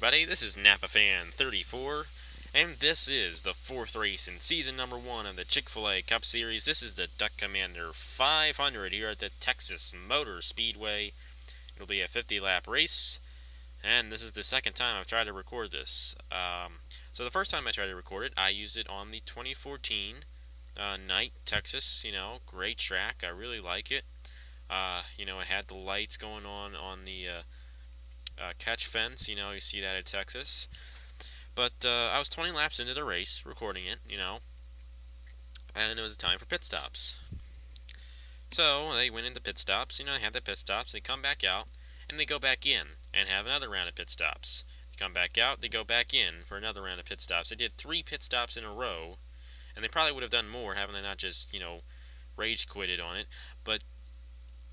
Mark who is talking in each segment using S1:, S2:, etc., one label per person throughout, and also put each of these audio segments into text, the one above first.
S1: everybody, this is NapaFan34, and this is the 4th race in season number 1 of the Chick-fil-A Cup Series. This is the Duck Commander 500 here at the Texas Motor Speedway. It'll be a 50-lap race, and this is the second time I've tried to record this. So the first time I tried to record it, I used it on the 2014 night, Texas. Great track. I really like it. It had the lights going on the catch fence. You see that at Texas. But I was 20 laps into the race, recording it, and it was time for pit stops. So they went into pit stops, they had the pit stops, they come back out, and they go back in and have another round of pit stops. They come back out, they go back in for another round of pit stops. They did 3 pit stops in a row, and they probably would have done more, haven't they not just, rage quitted on it. But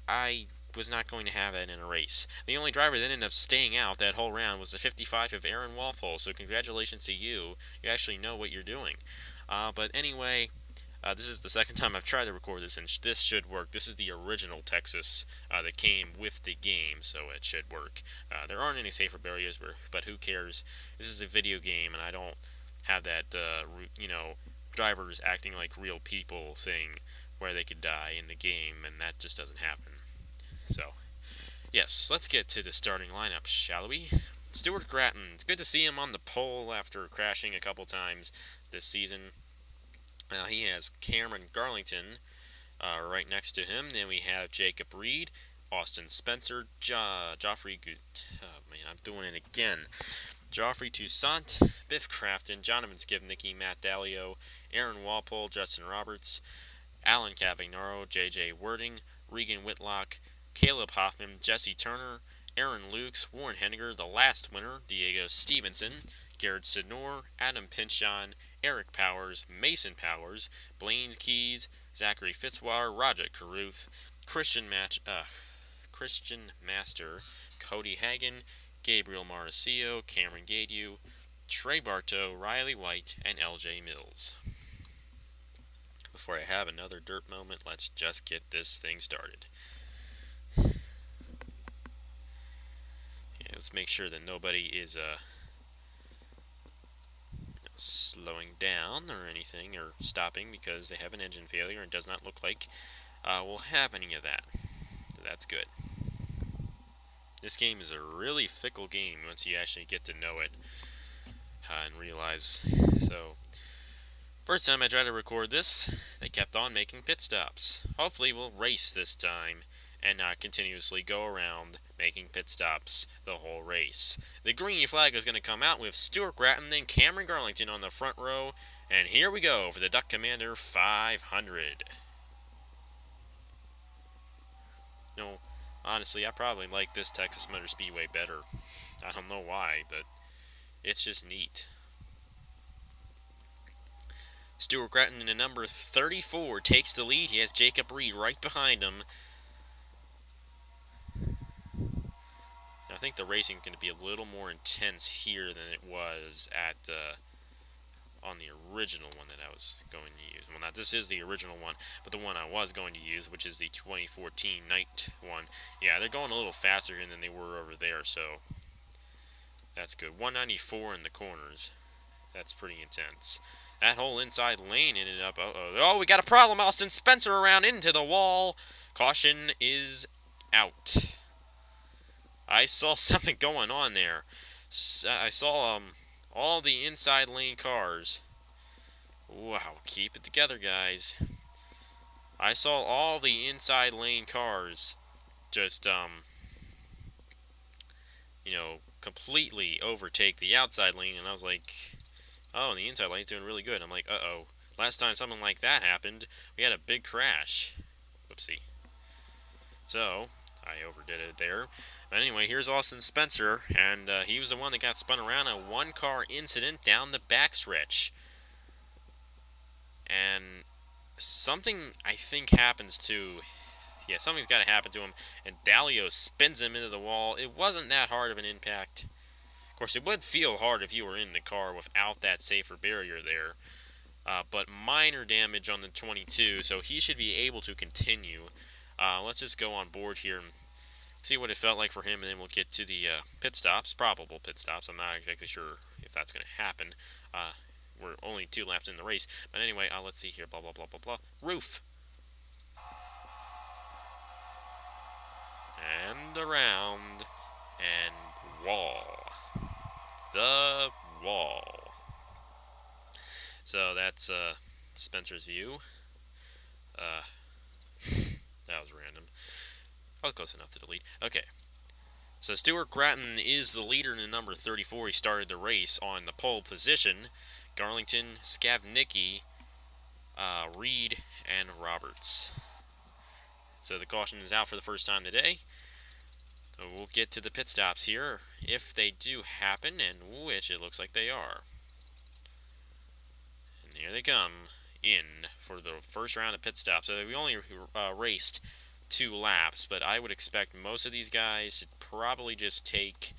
S1: I was not going to have that in a race. The only driver that ended up staying out that whole round was the 55 of Aaron Walpole, so congratulations to you. You actually know what you're doing. But anyway, this is the second time I've tried to record this, and this should work. This is the original Texas that came with the game, so it should work. There aren't any safer barriers, but who cares? This is a video game, and I don't have that, drivers acting like real people thing where they could die in the game, and that just doesn't happen. So, yes, let's get to the starting lineup, shall we? Stuart Gratton. It's good to see him on the pole after crashing a couple times this season. He has Cameron Garlington right next to him. Then we have Jacob Reed, Austin Spencer, Joffrey I'm doing it again. Joffrey Toussaint, Biff Crafton, Jonathan Skibnicki, Matt Dalio, Aaron Walpole, Justin Roberts, Alan Cavagnaro, J.J. Wording, Regan Whitlock, Caleb Hoffman, Jesse Turner, Aaron Lukes, Warren Henniger, the last winner, Diego Stevenson, Garrett Sidnor, Adam Pinchon, Eric Powers, Mason Powers, Blaine Keys, Zachary Fitzwater, Roger Carruth, Christian Master, Cody Hagan, Gabriel Mauricio, Cameron Gadieu, Trey Bartow, Riley White, and LJ Mills. Before I have another dirt moment, let's just get this thing started. Let's make sure that nobody is slowing down or anything, or stopping because they have an engine failure, and does not look like we'll have any of that. So that's good. This game is a really fickle game once you actually get to know it and realize. So, first time I tried to record this, they kept on making pit stops. Hopefully we'll race this time and not continuously go around making pit stops the whole race. The green flag is going to come out with Stuart Gratton and Cameron Garlington on the front row, and here we go for the Duck Commander 500. Honestly, I probably like this Texas Motor Speedway better. I don't know why, but it's just neat. Stuart Gratton in the number 34 takes the lead. He has Jacob Reed right behind him. I think the racing is going to be a little more intense here than it was at on the original one that I was going to use. Well, not this is the original one, but the one I was going to use, which is the 2014 night one. Yeah, they're going a little faster than they were over there, so that's good. 194 in the corners. That's pretty intense. That whole inside lane ended up... Oh, we got a problem. Austin Spencer around into the wall. Caution is out. I saw something going on there. I saw all the inside lane cars. Wow, keep it together, guys. I saw all the inside lane cars just, completely overtake the outside lane, and I was like, oh, the inside lane's doing really good. I'm like, uh-oh. Last time something like that happened, we had a big crash. Whoopsie. So, I overdid it there. But anyway, here's Austin Spencer, and he was the one that got spun around. A one-car incident down the backstretch. And something, I think, happens to... Yeah, something's got to happen to him. And Dalio spins him into the wall. It wasn't that hard of an impact. Of course, it would feel hard if you were in the car without that safer barrier there. But minor damage on the 22, so he should be able to continue. Let's just go on board here. see what it felt like for him, and then we'll get to the pit stops, probable pit stops. I'm not exactly sure if that's going to happen. We're only 2 laps in the race. But anyway, let's see here. Blah, blah, blah, blah, blah. Roof. And around. And wall. The wall. So that's Spencer's view. That was random. Oh, close enough to delete. Okay. So Stuart Gratton is the leader in the number 34. He started the race on the pole position. Garlington, Skavnicki, Reed, and Roberts. So the caution is out for the first time today. So we'll get to the pit stops here, if they do happen, and which it looks like they are. And here they come in for the first round of pit stops. So we only raced 2 laps, but I would expect most of these guys to probably just take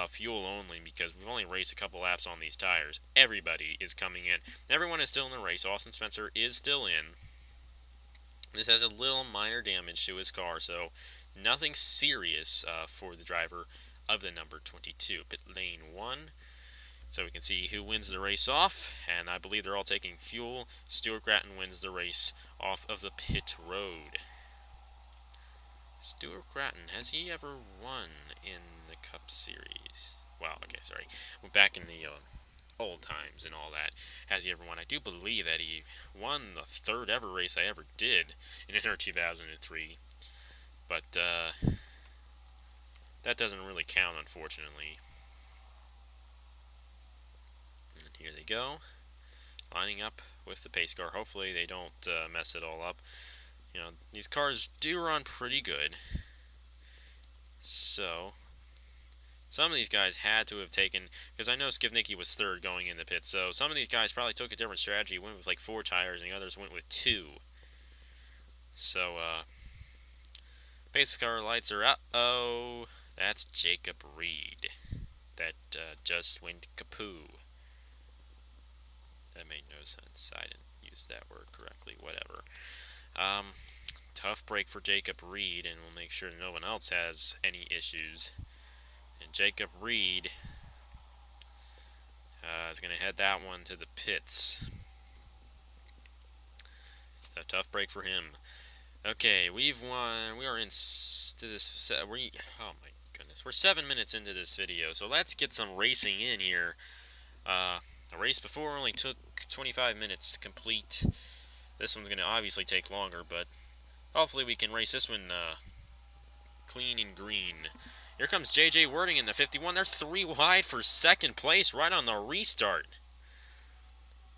S1: fuel only, because we've only raced a couple laps on these tires. Everybody is coming in. Everyone is still in the race. Austin Spencer is still in. This has a little minor damage to his car, so nothing serious for the driver of the number 22. Pit lane 1. So we can see who wins the race off, and I believe they're all taking fuel. Stuart Gratton wins the race off of the pit road. Stuart Gratton, has he ever won in the Cup Series? Well, okay, sorry. We're back in the old times and all that. Has he ever won? I do believe that he won the 3rd ever race I ever did in Inter 2003. But that doesn't really count, unfortunately. And here they go, lining up with the pace car. Hopefully they don't mess it all up. You know, these cars do run pretty good. So, some of these guys had to have taken, because I know Skivnicki was 3rd going in the pit, so some of these guys probably took a different strategy, went with like 4 tires, and the others went with 2. So, pace car lights are up. Oh, that's Jacob Reed. That just went kapoo. That made no sense. I didn't use that word correctly. Whatever. Tough break for Jacob Reed, and we'll make sure no one else has any issues. And Jacob Reed is going to head that one to the pits. A tough break for him. Okay, we've won. We are into this. Oh my goodness, we're 7 minutes into this video, so let's get some racing in here. The race before only took 25 minutes to complete. This one's going to obviously take longer, but hopefully we can race this one clean and green. Here comes J.J. Wording in the 51. They're 3 wide for 2nd place right on the restart.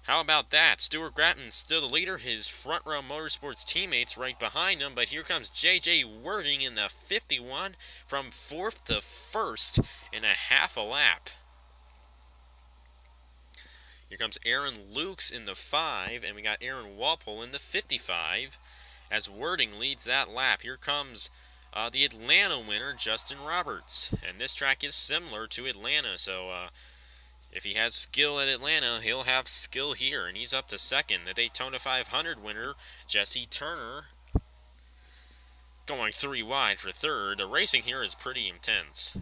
S1: How about that? Stuart Gratton still the leader. His front row motorsports teammates right behind him. But here comes J.J. Wording in the 51 from 4th to 1st in a half a lap. Here comes Aaron Lukes in the 5, and we got Aaron Walpole in the 55 as Wording leads that lap. Here comes the Atlanta winner, Justin Roberts. And this track is similar to Atlanta, so if he has skill at Atlanta, he'll have skill here, and he's up to 2nd. The Daytona 500 winner, Jesse Turner, going 3 wide for 3rd. The racing here is pretty intense.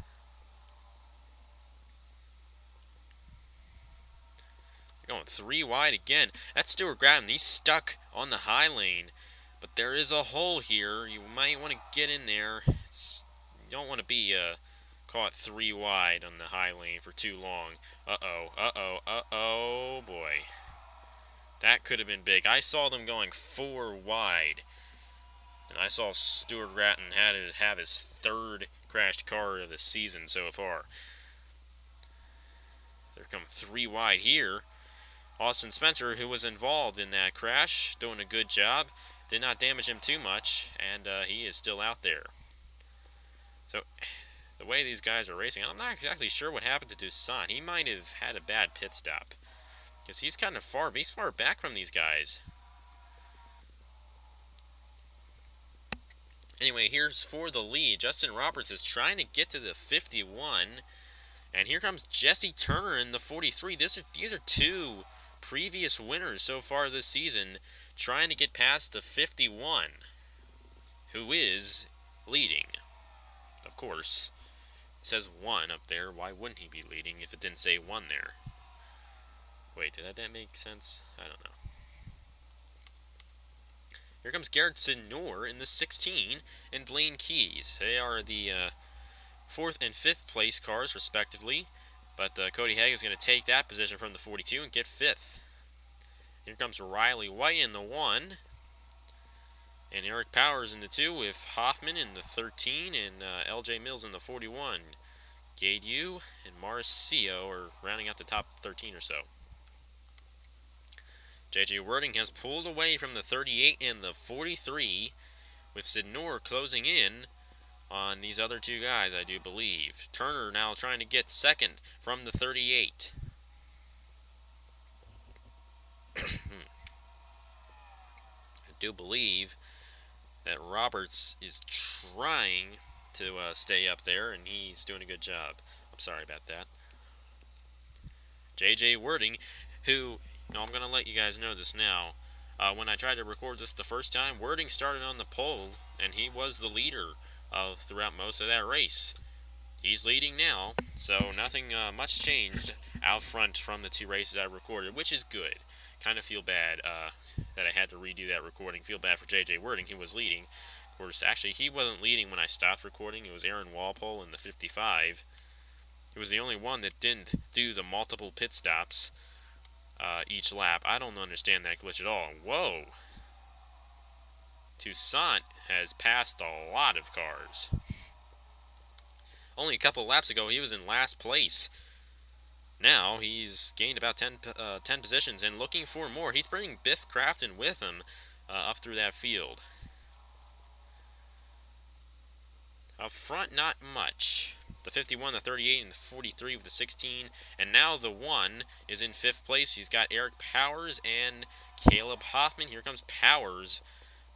S1: Going 3 wide again. That's Stuart Gratton. He's stuck on the high lane. But there is a hole here. You might want to get in there. You don't want to be caught 3 wide on the high lane for too long. Uh-oh, boy. That could have been big. I saw them going 4 wide. And I saw Stuart Gratton had to have his 3rd crashed car of the season so far. There come 3 wide here. Austin Spencer, who was involved in that crash, doing a good job. Did not damage him too much, and he is still out there. So, the way these guys are racing, I'm not exactly sure what happened to Toussaint. He might have had a bad pit stop, because he's kind of far back from these guys. Anyway, here's for the lead. Justin Roberts is trying to get to the 51, and here comes Jesse Turner in the 43. These are 2 previous winners so far this season, trying to get past the 51, who is leading. of course. It says 1 up there. Why wouldn't he be leading if it didn't say 1 there? Wait, did that make sense? I don't know. Here comes Garrett Senor in the 16 and Blaine Keys. They are the 4th and 5th place cars, respectively. But Cody Hagan is going to take that position from the 42 and get 5th. Here comes Riley White in the 1. And Eric Powers in the 2 with Hoffman in the 13 and LJ Mills in the 41. Gaidu and Marcio are rounding out the top 13 or so. JJ Wording has pulled away from the 38 and the 43, with Sidnor closing in on these other two guys, I do believe. Turner now trying to get second from the 38. I do believe that Roberts is trying to stay up there, and he's doing a good job. I'm sorry about that. JJ Wording, who, I'm going to let you guys know this now. When I tried to record this the first time, Wording started on the pole, and he was the leader throughout most of that race. He's leading now, so nothing much changed out front from the 2 races I recorded, which is good. Kind of feel bad that I had to redo that recording. Feel bad for JJ Wording, he was leading. Of course, actually, he wasn't leading when I stopped recording. It was Aaron Walpole in the 55. He was the only one that didn't do the multiple pit stops each lap. I don't understand that glitch at all. Whoa! Toussaint has passed a lot of cars. Only a couple laps ago, he was in last place. Now, he's gained about 10 positions and looking for more. He's bringing Biff Crafton with him up through that field. Up front, not much. The 51, the 38, and the 43 with the 16. And now the 1 is in 5th place. He's got Eric Powers and Caleb Hoffman. Here comes Powers,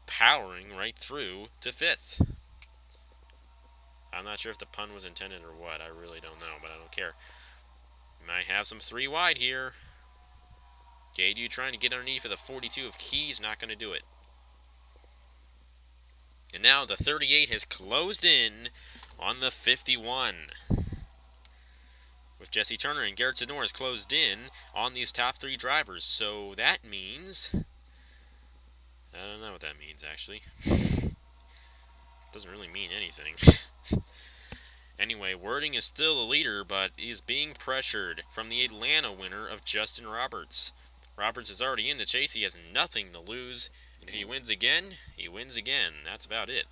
S1: powering right through to 5th. I'm not sure if the pun was intended or what. I really don't know, but I don't care. Might have some 3 wide here. Gaidu trying to get underneath for the 42 of Keys. Not going to do it. And now the 38 has closed in on the 51. With Jesse Turner and Garrett Senor has closed in on these top 3 drivers. So that means... I don't know what that means, actually. Doesn't really mean anything. Anyway, Wording is still the leader, but is being pressured from the Atlanta winner of Justin Roberts. Roberts is already in the chase. He has nothing to lose. And if he wins again, he wins again. That's about it.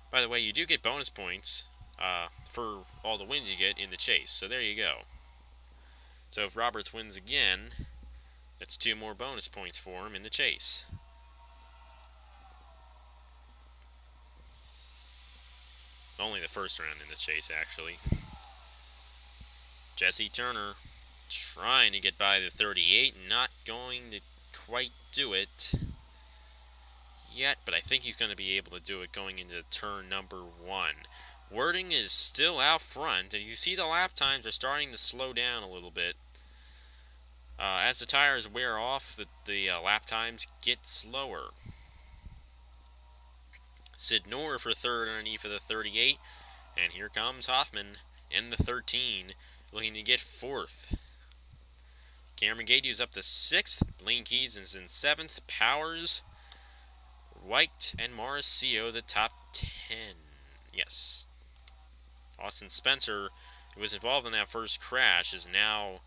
S1: By the way, you do get bonus points for all the wins you get in the chase. So there you go. So if Roberts wins again, that's 2 more bonus points for him in the chase. Only the first round in the chase, actually. Jesse Turner trying to get by the 38. Not going to quite do it yet, but I think he's going to be able to do it going into turn number 1. Wording is still out front, and you see the lap times are starting to slow down a little bit. As the tires wear off, the lap times get slower. Sidnor for 3rd underneath for the 38, and here comes Hoffman in the 13, looking to get 4th. Cameron Gaidu's up to 6th. Blaine Keys is in 7th. Powers, White, and Marcio the top 10. Yes. Austin Spencer, who was involved in that first crash, is now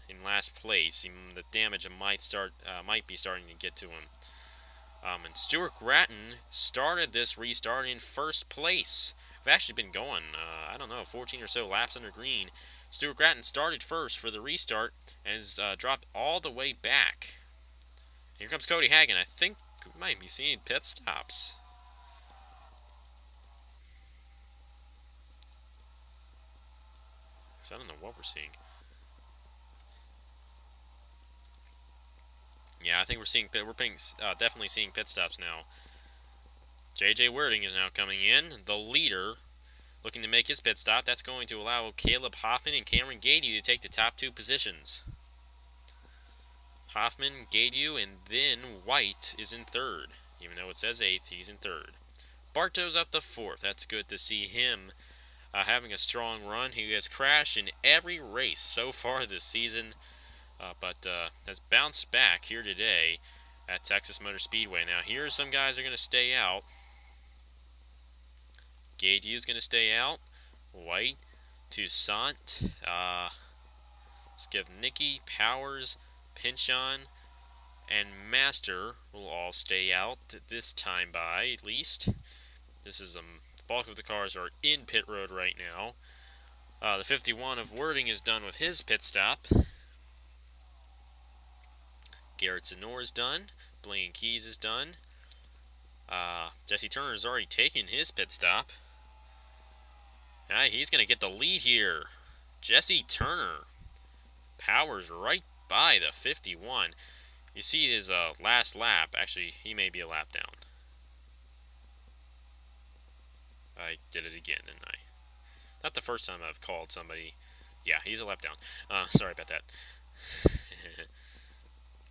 S1: in last place. The damage might be starting to get to him. And Stuart Gratton started this restart in 1st place. We've actually been going, 14 or so laps under green. Stuart Gratton started 1st for the restart and has dropped all the way back. Here comes Cody Hagan. I think we might be seeing pit stops. So I don't know what we're seeing. Yeah, I think we're definitely seeing pit stops now. JJ Wording is now coming in, the leader, looking to make his pit stop. That's going to allow Caleb Hoffman and Cameron Gaidu to take the top 2 positions. Hoffman, Gaidu, and then White is in 3rd. Even though it says 8th, he's in 3rd. Barto's up the 4th. That's good to see him having a strong run. He has crashed in every race so far this season, but has bounced back here today at Texas Motor Speedway. Now, here's some guys that are going to stay out. Gaydu's going to stay out. White, Toussaint, Skivnicki, Powers, Pinchon, and Master will all stay out this time by, at least. This is the bulk of the cars are in pit road right now. The 51 of Wording is done with his pit stop. Garrett Zenor is done. Blaine Keys is done. Jesse Turner has already taken his pit stop. He's going to get the lead here. Jesse Turner powers right by the 51. You see his last lap. Actually, he may be a lap down. I did it again, didn't I? Not the first time I've called somebody. Yeah, he's a lap down. Sorry about that.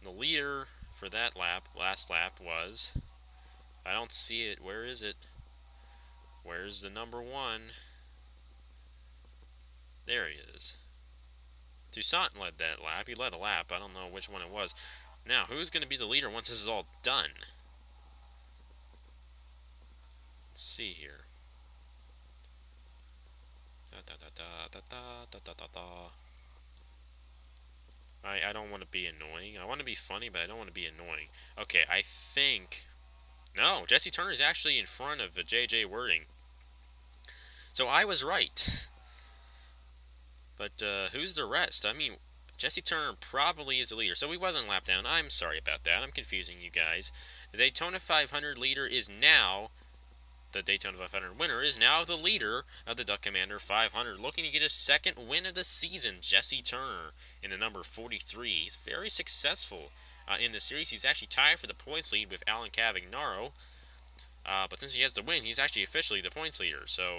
S1: The leader for that last lap was... I don't see it. Where is it? Where's the number 1? There he is. Toussaint led that lap. He led a lap. I don't know which one it was. Now, who's going to be the leader once this is all done? Let's see here. I don't want to be annoying. I want to be funny, but I don't want to be annoying. Okay, I think... No, Jesse Turner is actually in front of JJ Wording. So I was right. But who's the rest? I mean, Jesse Turner probably is the leader. So he wasn't lap down. I'm sorry about that. I'm confusing you guys. The Daytona 500 leader is now... The Daytona 500 winner is now the leader of the Duck Commander 500, looking to get his second win of the season. Jesse Turner in the number 43. He's very successful in the series. He's actually tied for the points lead with Alan Cavagnaro. But since he has the win, he's actually officially the points leader. So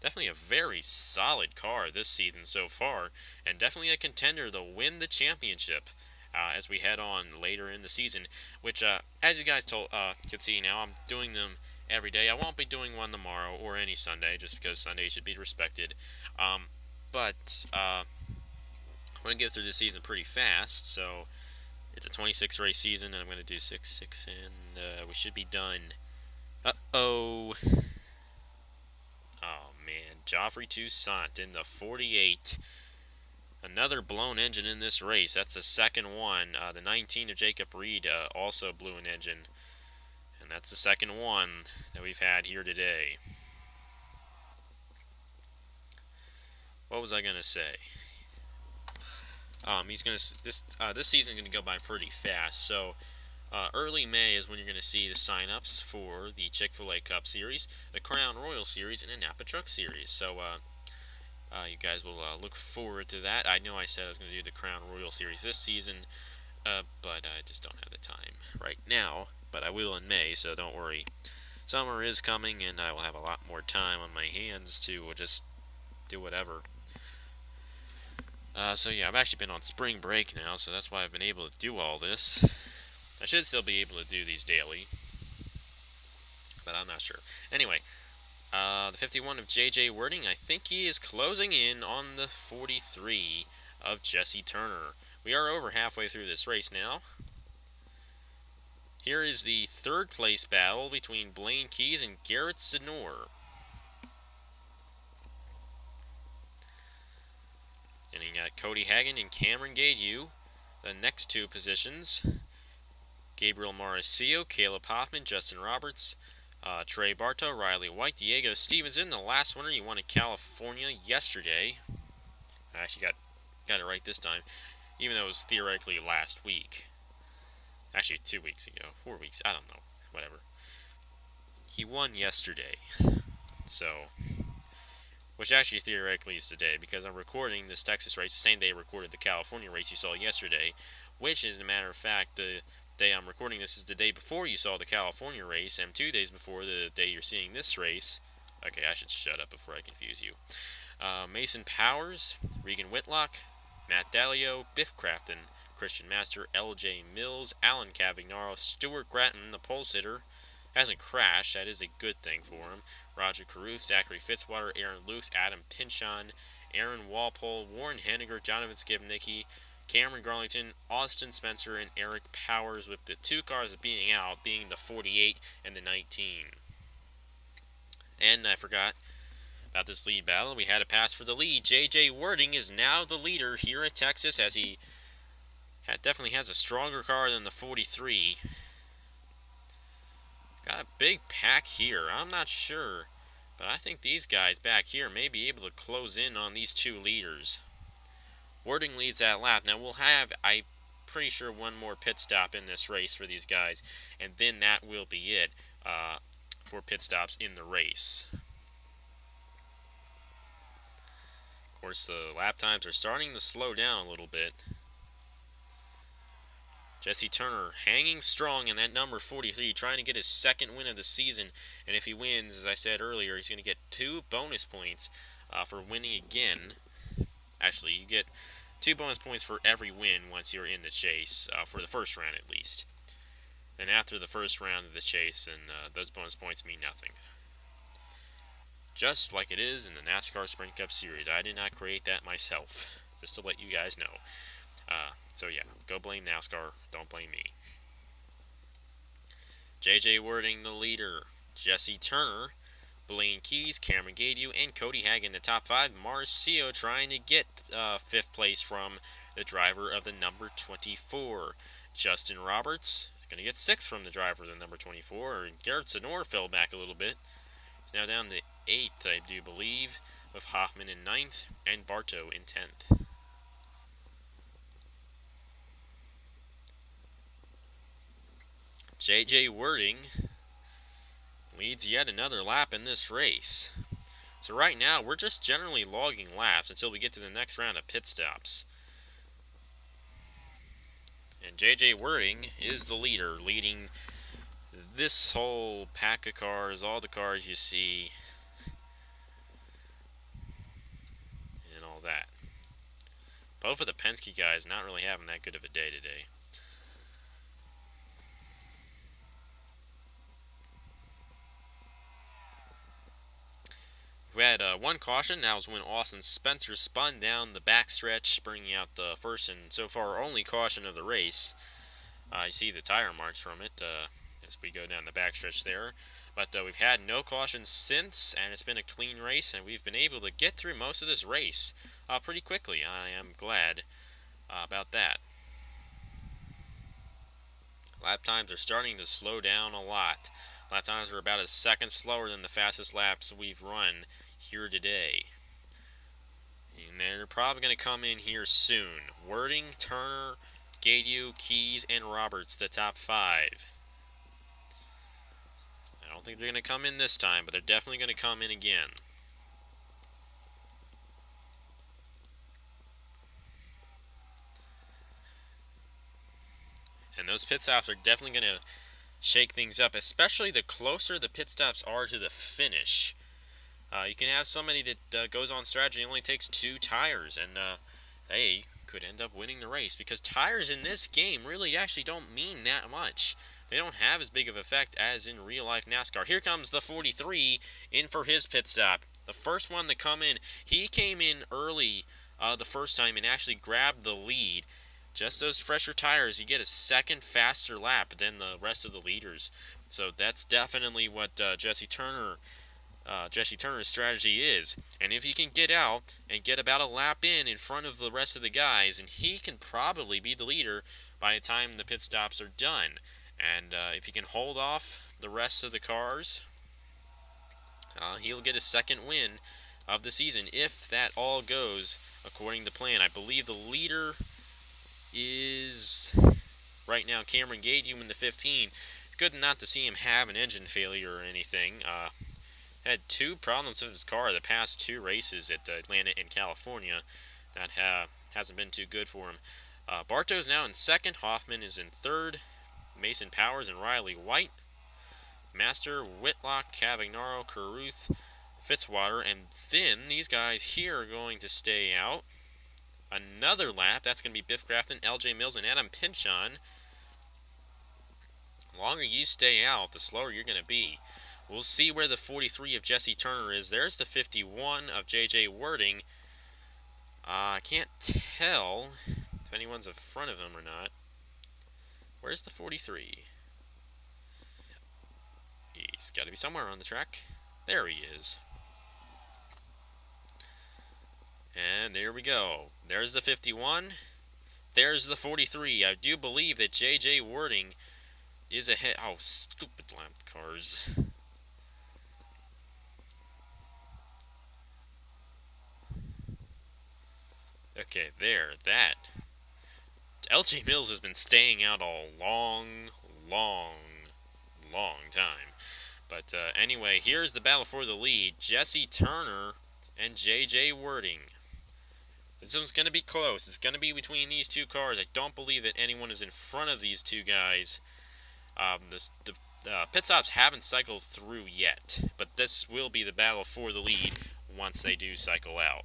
S1: definitely a very solid car this season so far, and definitely a contender to win the championship as we head on later in the season. Which, as you guys can see now, I'm doing them every day. I won't be doing one tomorrow or any Sunday, just because Sunday should be respected. But I'm going to get through this season pretty fast, so it's a 26 race season, and I'm going to do 6, and we should be done. Uh-oh. Oh, man. Joffrey Toussaint in the 48. Another blown engine in this race. That's the second one. The 19 of Jacob Reed also blew an engine. And that's the second one that we've had here today. What was I gonna say? This season is gonna go by pretty fast. So early May is when you're gonna see the sign-ups for the Chick-fil-A Cup Series, the Crown Royal Series, and the Napa Truck Series. So you guys will look forward to that. I know I said I was gonna do the Crown Royal Series this season, but I just don't have the time right now. But I will in May, so don't worry. Summer is coming, and I will have a lot more time on my hands to just do whatever. So yeah, I've actually been on spring break now, so that's why I've been able to do all this. I should still be able to do these daily, but I'm not sure. Anyway, the 51 of JJ Wording, I think he is closing in on the 43 of Jesse Turner. We are over halfway through this race now. Here is the third place battle between Blaine Keys and Garrett Zenor. And you got Cody Hagan and Cameron Gaydu. The next two positions, Gabriel Mauricio, Caleb Hoffman, Justin Roberts, Trey Bartow, Riley White, Diego Stevenson. The last winner, he won in California yesterday. I actually got it right this time, even though it was theoretically last week. Actually, 2 weeks ago. 4 weeks. I don't know. Whatever. He won yesterday. So, which actually theoretically is today, because I'm recording this Texas race the same day I recorded the California race you saw yesterday, which, as a matter of fact, the day I'm recording this is the day before you saw the California race, and 2 days before the day you're seeing this race. Okay, I should shut up before I confuse you. Mason Powers, Regan Whitlock, Matt Dalio, Biff Crafton, Christian Master, L.J. Mills, Alan Cavagnaro, Stuart Gratton, the pole sitter, hasn't crashed. That is a good thing for him. Roger Caruth, Zachary Fitzwater, Aaron Luce, Adam Pinchon, Aaron Walpole, Warren Henniger, Jonathan Skibnicki, Cameron Garlington, Austin Spencer, and Eric Powers, with the 2 cars being out, being the 48 and the 19. And I forgot about this lead battle. We had a pass for the lead. J.J. Wording is now the leader here at Texas, as he definitely has a stronger car than the 43. Got a big pack here. I'm not sure, but I think these guys back here may be able to close in on these 2 leaders. Wording leads that lap. Now we'll have, I'm pretty sure, one more pit stop in this race for these guys, and then that will be it for pit stops in the race. Of course, the lap times are starting to slow down a little bit. Jesse Turner hanging strong in that number 43, trying to get his 2nd win of the season. And if he wins, as I said earlier, he's going to get 2 bonus points for winning again. Actually, you get 2 bonus points for every win once you're in the chase, for the first round at least. And after the first round of the chase, and those bonus points mean nothing. Just like it is in the NASCAR Sprint Cup Series. I did not create that myself, just to let you guys know. So yeah, go blame NASCAR, don't blame me. J.J. Wording the leader, Jesse Turner, Blaine Keys, Cameron Gaidu, and Cody Hagan the top 5. Marcio trying to get 5th place from the driver of the number 24. Justin Roberts is going to get 6th from the driver of the number 24. And Garrett Sonor fell back a little bit. He's now down to 8th, I do believe, with Hoffman in 9th and Bartow in 10th. J.J. Wording leads yet another lap in this race. So right now, we're just generally logging laps until we get to the next round of pit stops. And J.J. Wording is the leader, leading this whole pack of cars, all the cars you see, and all that. Both of the Penske guys not really having that good of a day today. We had 1 caution. That was when Austin Spencer spun down the backstretch, bringing out the first and so far only caution of the race. You see the tire marks from it as we go down the backstretch there. But we've had no cautions since, and it's been a clean race, and we've been able to get through most of this race pretty quickly. I am glad about that. Lap times are starting to slow down a lot. Lap times are about a second slower than the fastest laps we've run here today. And they're probably going to come in here soon. Wording, Turner, Gaidu, Keys, and Roberts, the top 5. I don't think they're going to come in this time, but they're definitely going to come in again. And those pit stops are definitely going to shake things up, especially the closer the pit stops are to the finish. You can have somebody that goes on strategy and only takes 2 tires, and they could end up winning the race, because tires in this game really actually don't mean that much. They don't have as big of an effect as in real-life NASCAR. Here comes the 43 in for his pit stop. The first one to come in. He came in early the first time and actually grabbed the lead. Just those fresher tires, you get a second faster lap than the rest of the leaders. So that's definitely what Jesse Turner's strategy is. And if he can get out and get about a lap in front of the rest of the guys, and he can probably be the leader by the time the pit stops are done. And if he can hold off the rest of the cars, he'll get his 2nd win of the season if that all goes according to plan. I believe the leader is right now Cameron Gaidu in the 15. Good not to see him have an engine failure or anything. Had 2 problems with his car the past 2 races at Atlanta and California. That hasn't been too good for him. Bartow's now in 2nd. Hoffman is in 3rd. Mason Powers and Riley White. Master, Whitlock, Cavagnaro, Caruth, Fitzwater, and then these guys here are going to stay out another lap. That's going to be Biff Grafton, LJ Mills, and Adam Pinchon. The longer you stay out, the slower you're going to be. We'll see where the 43 of Jesse Turner is. There's the 51 of J.J. Wording. I can't tell if anyone's in front of him or not. Where's the 43? He's got to be somewhere on the track. There he is. And there we go. There's the 51. There's the 43. I do believe that J.J. Wording is ahead. Oh, stupid lamp cars. Okay, there. That. L.J. Mills has been staying out a long time. But anyway, here's the battle for the lead. Jesse Turner and J.J. Wording. This one's going to be close. It's going to be between these two cars. I don't believe that anyone is in front of these two guys. The pit stops haven't cycled through yet, but this will be the battle for the lead once they do cycle out.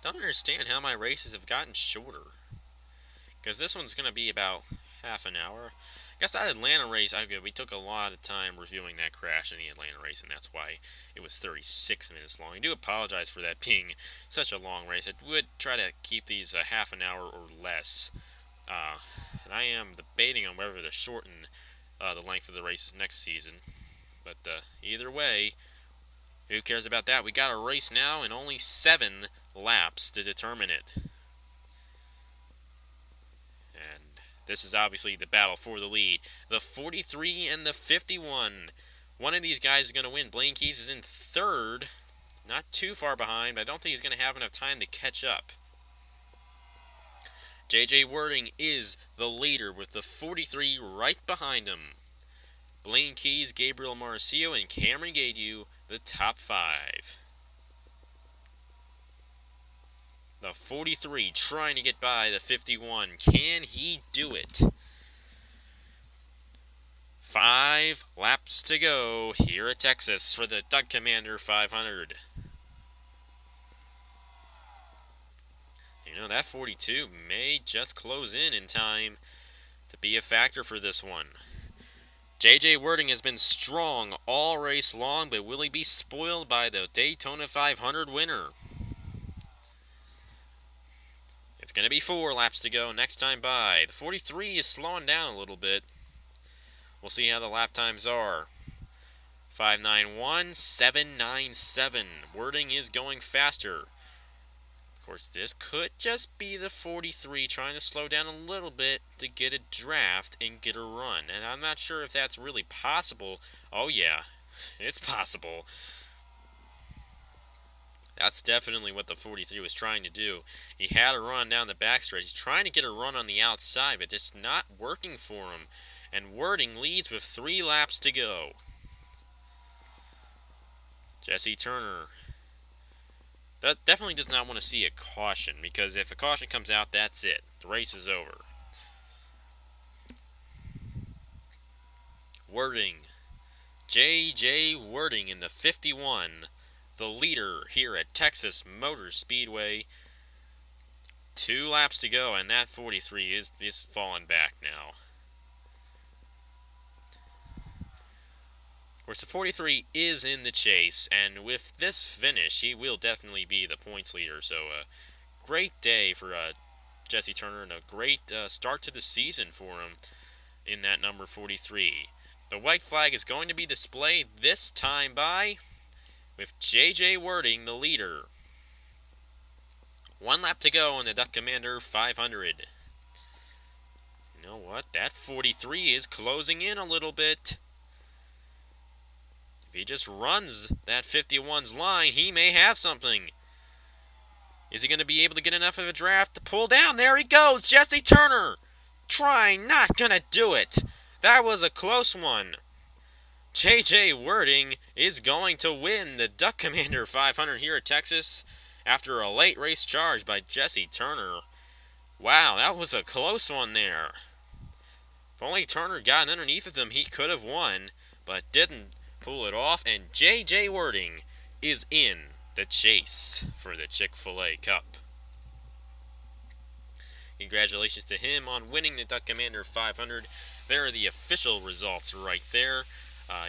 S1: Don't understand how my races have gotten shorter, because this one's going to be about half an hour. I guess that Atlanta race, we took a lot of time reviewing that crash in the Atlanta race, and that's why it was 36 minutes long. I do apologize for that being such a long race. I would try to keep these half an hour or less. And I am debating on whether to shorten the length of the races next season. But either way, who cares about that? We got a race now and only 7 laps to determine it. And this is obviously the battle for the lead. The 43 and the 51. One of these guys is going to win. Blaine Keys is in third. Not too far behind, but I don't think he's going to have enough time to catch up. J.J. Wording is the leader with the 43 right behind him. Blaine Keys, Gabriel Marcio, and Cameron Gaidu, the top 5. The 43 trying to get by the 51. Can he do it? 5 laps to go here at Texas for the Duck Commander 500. You know, that 42 may just close in time to be a factor for this one. J.J. Wording has been strong all race long, but will he be spoiled by the Daytona 500 winner? It's going to be 4 laps to go next time by. The 43 is slowing down a little bit. We'll see how the lap times are. 591, 797. Wording is going faster. Of course, this could just be the 43 trying to slow down a little bit to get a draft and get a run. And I'm not sure if that's really possible. Oh yeah, it's possible. That's definitely what the 43 was trying to do. He had a run down the backstretch. He's trying to get a run on the outside, but it's not working for him. And Wording leads with 3 laps to go. Jesse Turner definitely does not want to see a caution, because if a caution comes out, that's it. The race is over. Wording. J.J. Wording in the 51. The leader here at Texas Motor Speedway. 2 laps to go, and that 43 is falling back now. Of course, the 43 is in the chase, and with this finish, he will definitely be the points leader. So, great day for Jesse Turner, and a great start to the season for him in that number 43. The white flag is going to be displayed this time by, with J.J. Wording the leader. 1 lap to go in the Duck Commander 500. You know what? That 43 is closing in a little bit. If he just runs that 51's line, he may have something. Is he going to be able to get enough of a draft to pull down? There he goes, Jesse Turner. Trying, not going to do it. That was a close one. J.J. Wording is going to win the Duck Commander 500 here at Texas after a late race charge by Jesse Turner. Wow, that was a close one there. If only Turner got underneath of them, he could have won, but didn't pull it off, and J.J. Wording is in the chase for the Chick-fil-A Cup. Congratulations to him on winning the Duck Commander 500. There are the official results right there.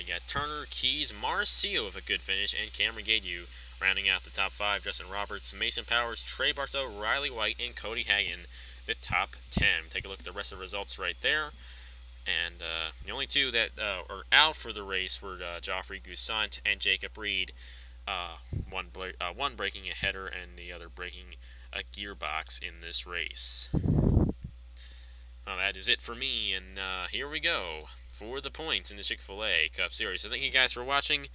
S1: You got Turner, Keys, Marcio with a good finish, and Cameron Gadu rounding out the top 5. Justin Roberts, Mason Powers, Trey Bartow, Riley White, and Cody Hagan, the top 10. Take a look at the rest of the results right there. And the only two that are out for the race were Joffrey Goussant and Jacob Reed. One breaking a header and the other breaking a gearbox in this race. Well, that is it for me, and here we go for the points in the Chick-fil-A Cup Series. So thank you guys for watching.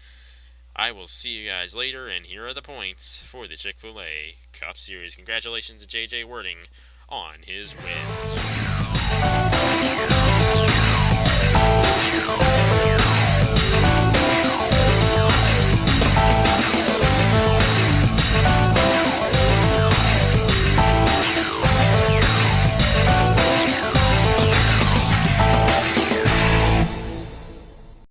S1: I will see you guys later, and here are the points for the Chick-fil-A Cup Series. Congratulations to JJ Wording on his win.